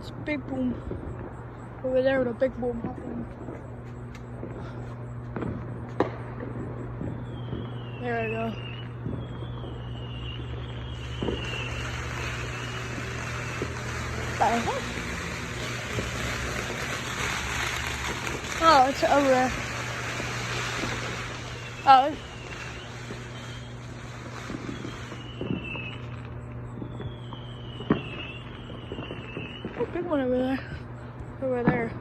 It's a big boom. Over there with a big boom happening. There we go. Oh, it's over there. Oh. A big one over there. Over there.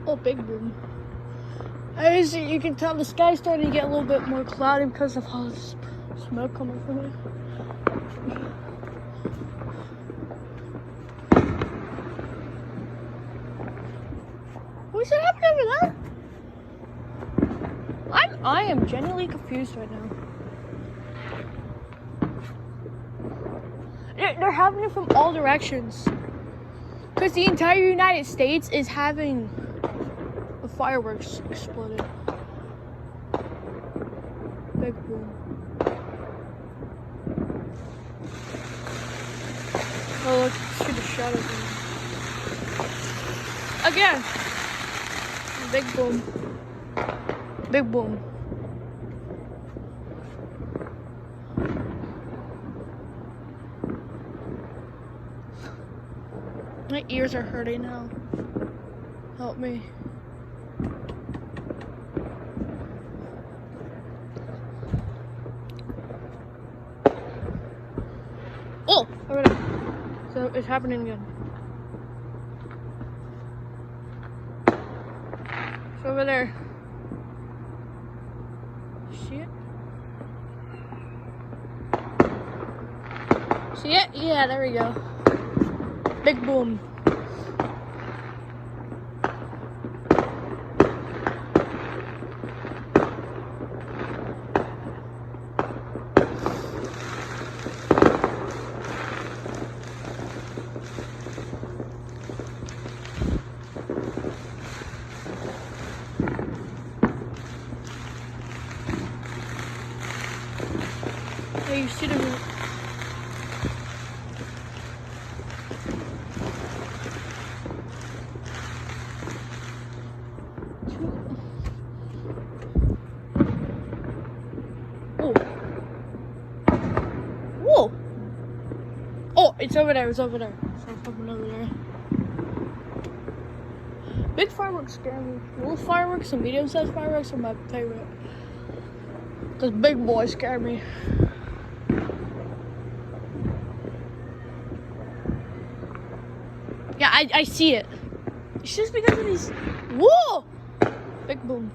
Oh, big boom. As you can tell, the sky's starting to get a little bit more cloudy because of all this smoke coming from it. What's happening over there? I am genuinely confused right now. They're having it from all directions. Because the entire United States is having the fireworks exploded. Big boom. Oh look, let's get a shot of them. Again. Big boom. Big boom. My ears are hurting now. Help me. Oh! Over there. So it's happening again. It's over there. See it? See it? Yeah, there we go. Big boom. Yeah, you see the Whoa! Oh, it's over there, it's over there. It's fucking over there. Big fireworks scare me. Little fireworks and medium-sized fireworks are my favorite. Because big boys scare me. Yeah, I see it. It's just because of these. Whoa! Big boom.